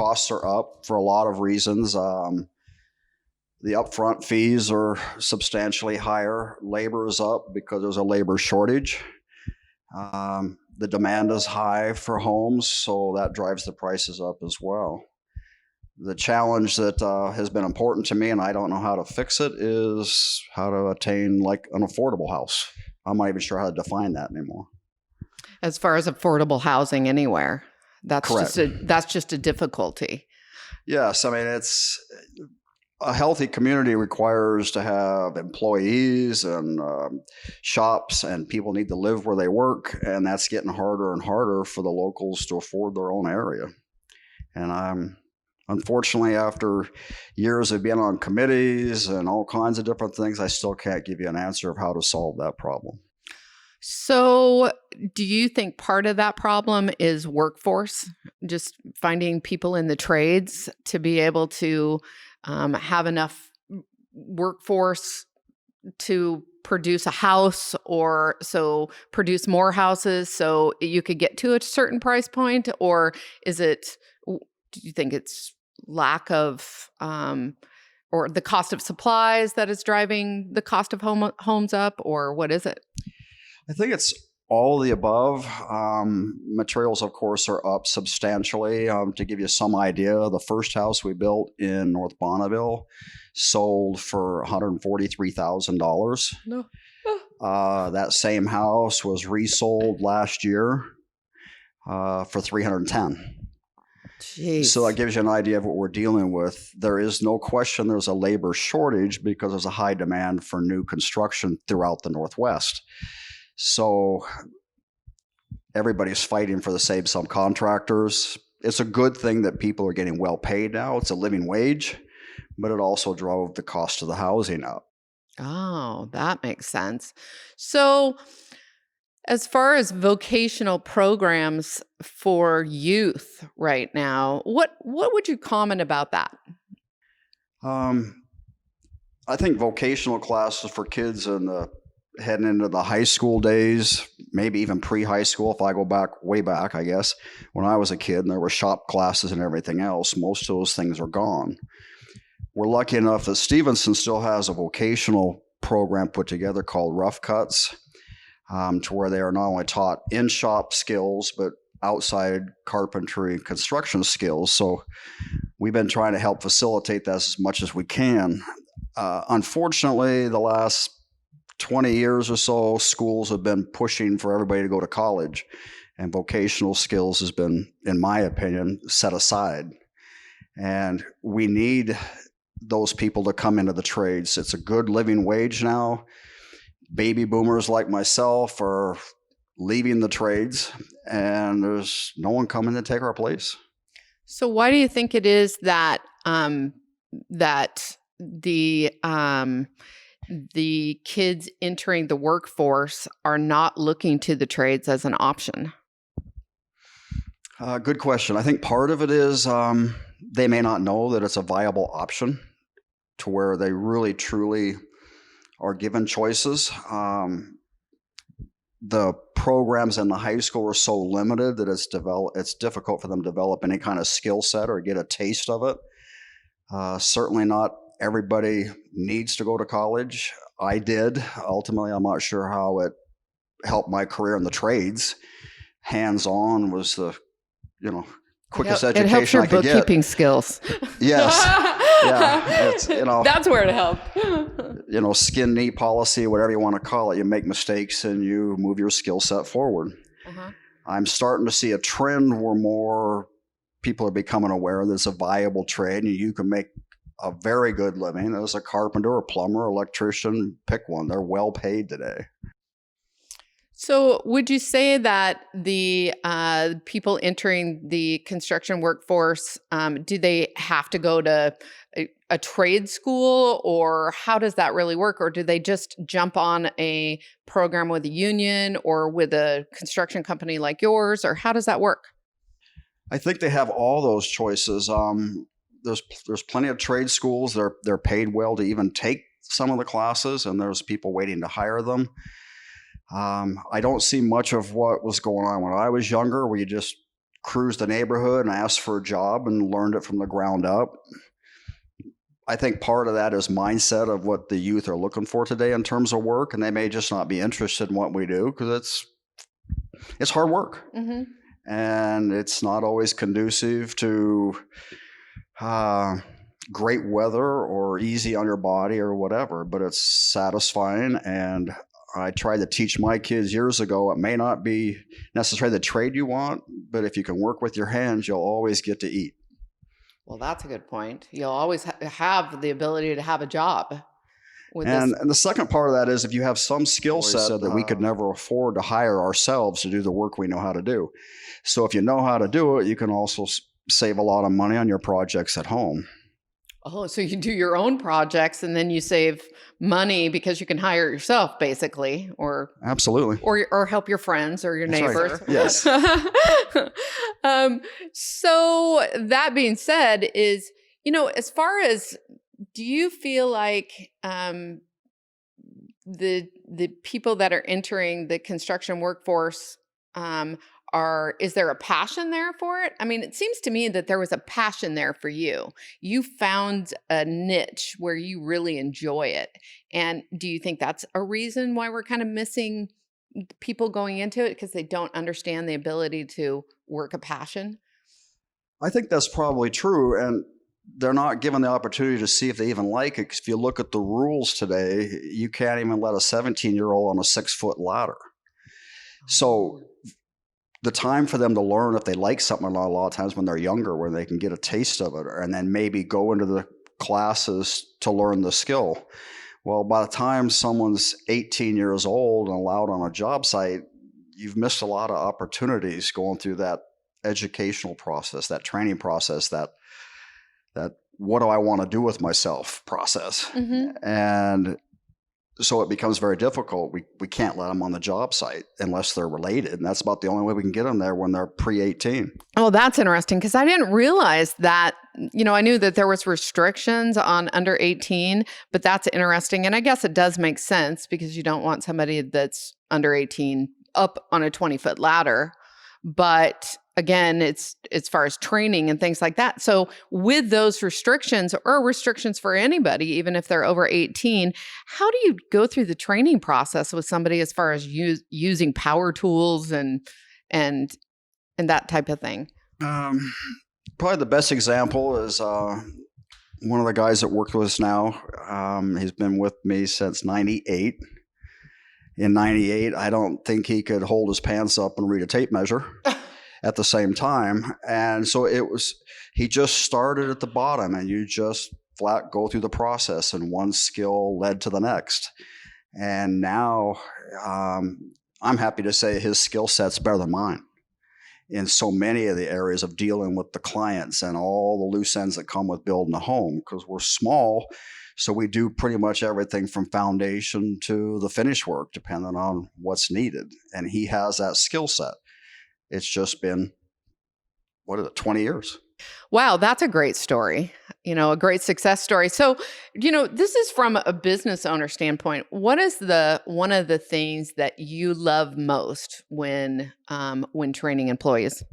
costs are up for a lot of reasons. The upfront fees are substantially higher. Labor is up because there's a labor shortage. The demand is high for homes, so that drives the prices up as well. The challenge that has been important to me, and I don't know how to fix it, is how to attain like an affordable house. I'm not even sure how to define that anymore. As far as affordable housing anywhere, that's Correct. just a difficulty. Yes, I mean, it's a healthy community requires to have employees and shops, and people need to live where they work, and that's getting harder and harder for the locals to afford their own area. And unfortunately, after years of being on committees and all kinds of different things, I still can't give you an answer of how to solve that problem. So do you think part of that problem is workforce, just finding people in the trades to be able to have enough workforce to produce a house, or so produce more houses so you could get to a certain price point? Or do you think it's lack of or the cost of supplies that is driving the cost of homes up, or what is it? I think it's all of the above. Materials, of course, are up substantially. To give you some idea, the first house we built in North Bonneville sold for $143,000. No. That same house was resold last year for $310,000. Jeez. So that gives you an idea of what we're dealing with. There is no question there's a labor shortage because there's a high demand for new construction throughout the Northwest. So everybody's fighting for the same subcontractors. It's a good thing that people are getting well paid now. It's a living wage, but it also drove the cost of the housing up. Oh, that makes sense. So as far as vocational programs for youth right now, what would you comment about that? I think vocational classes for kids heading into the high school days, maybe even pre-high school, if I go back, way back, I guess, when I was a kid and there were shop classes and everything else, most of those things are gone. We're lucky enough that Stevenson still has a vocational program put together called Rough Cuts, to where they are not only taught in-shop skills, but outside carpentry and construction skills. So we've been trying to help facilitate that as much as we can. Unfortunately, the last 20 years or so, schools have been pushing for everybody to go to college, and vocational skills has been, in my opinion, set aside. And we need those people to come into the trades. It's a good living wage now. Baby boomers like myself are leaving the trades, and there's no one coming to take our place. So why do you think it is that the kids entering the workforce are not looking to the trades as an option? Good question. I think part of it is they may not know that it's a viable option, to where they really truly are given choices. The programs in the high school are so limited that it's difficult for them to develop any kind of skill set or get a taste of it. Certainly not everybody needs to go to college. I did. Ultimately, I'm not sure how it helped my career in the trades. Hands-on was the, quickest education it helps your I could get. bookkeeping skills. Yes. Yeah. It's, That's where it helped. Skin knee policy, whatever you want to call it. You make mistakes and you move your skill set forward. Uh-huh. I'm starting to see a trend where more people are becoming aware that it's a viable trade and you can make a very good living as a carpenter, a plumber, electrician, pick one. They're well paid today. So would you say that the people entering the construction workforce, do they have to go to a trade school, or how does that really work? Or do they just jump on a program with a union or with a construction company like yours, or how does that work? I think they have all those choices. There's plenty of trade schools. They're paid well to even take some of the classes, and there's people waiting to hire them. I don't see much of what was going on when I was younger, where you just cruised the neighborhood and asked for a job and learned it from the ground up. I think part of that is mindset of what the youth are looking for today in terms of work, and they may just not be interested in what we do because it's hard work, and it's not always conducive to great weather or easy on your body or whatever, but it's satisfying. And I tried to teach my kids years ago, it may not be necessarily the trade you want, but if you can work with your hands, you'll always get to eat. Well, that's a good point. You'll always have the ability to have a job. And the second part of that is if you have some skill set that we could never afford to hire ourselves to do the work we know how to do. So if you know how to do it, you can also save a lot of money on your projects at home. Oh, so you do your own projects and then you save money because you can hire yourself, basically, or absolutely, or help your friends or your neighbors. Right. Yes. So that being said, is as far as, do you feel like the people that are entering the construction workforce is there a passion there for it? I mean, it seems to me that there was a passion there for you. You found a niche where you really enjoy it. And do you think that's a reason why we're kind of missing people going into it, because they don't understand the ability to work a passion? I think that's probably true. And they're not given the opportunity to see if they even like it. 'Cause if you look at the rules today, you can't even let a 17-year-old on a 6-foot ladder. So the time for them to learn if they like something a lot of times when they're younger, where they can get a taste of it and then maybe go into the classes to learn the skill. Well, by the time someone's 18 years old and allowed on a job site, you've missed a lot of opportunities going through that educational process, that training process, that what do I want to do with myself process. And so it becomes very difficult. We can't let them on the job site unless they're related. And that's about the only way we can get them there when they're pre-18. Oh, that's interesting, because I didn't realize that. I knew that there was restrictions on under 18, but that's interesting. And I guess it does make sense because you don't want somebody that's under 18 up on a 20-foot ladder. But again, it's as far as training and things like that. So with those restrictions, or restrictions for anybody, even if they're over 18, how do you go through the training process with somebody as far as using power tools and that type of thing? Probably the best example is one of the guys that worked with us now. He's been with me since 98. In 98, I don't think he could hold his pants up and read a tape measure at the same time. And so he just started at the bottom, and you just flat go through the process, and one skill led to the next. And now I'm happy to say his skill set's better than mine in so many of the areas of dealing with the clients and all the loose ends that come with building a home, because we're small. So we do pretty much everything from foundation to the finish work, depending on what's needed. And he has that skill set. It's just been, 20 years. Wow, that's a great story. A great success story. So, this is from a business owner standpoint. What is one of the things that you love most when training employees?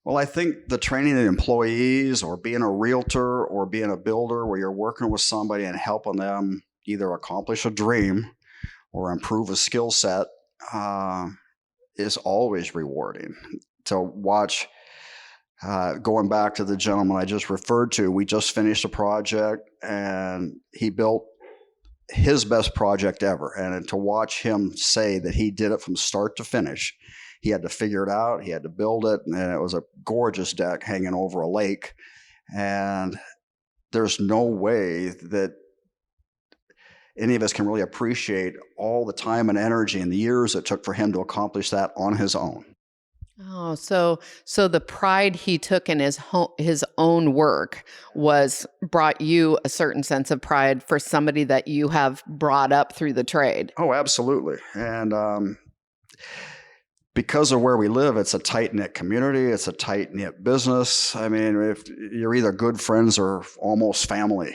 Well, I think the training of employees, or being a realtor or being a builder, where you're working with somebody and helping them either accomplish a dream or improve a skill set, is always rewarding. To watch, going back to the gentleman I just referred to, we just finished a project and he built his best project ever. And to watch him say that he did it from start to finish, he had to figure it out. He had to build it. And it was a gorgeous deck hanging over a lake. And there's no way that any of us can really appreciate all the time and energy and the years it took for him to accomplish that on his own. Oh, so the pride he took in his own work brought you a certain sense of pride for somebody that you have brought up through the trade. Oh, absolutely. And because of where we live, it's a tight-knit community. It's a tight-knit business. I mean, if you're either good friends or almost family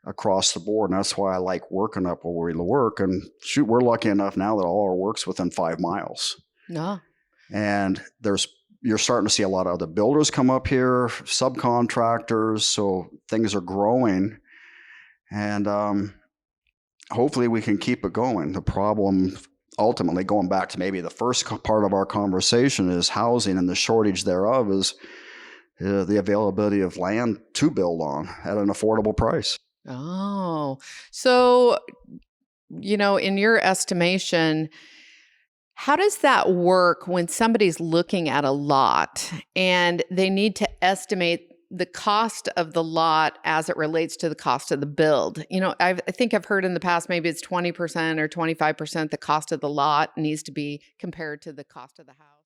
across the board. And that's why I like working up where we work. And shoot, we're lucky enough now that all our work's within 5 miles. No. And there's you're starting to see a lot of other builders come up here, subcontractors. So things are growing, and hopefully we can keep it going. The problem, ultimately, going back to maybe the first part of our conversation, is housing, and the shortage thereof is the availability of land to build on at an affordable price. Oh, so, in your estimation, how does that work when somebody's looking at a lot and they need to estimate the cost of the lot as it relates to the cost of the build? I think I've heard in the past, maybe it's 20% or 25% the cost of the lot needs to be compared to the cost of the house.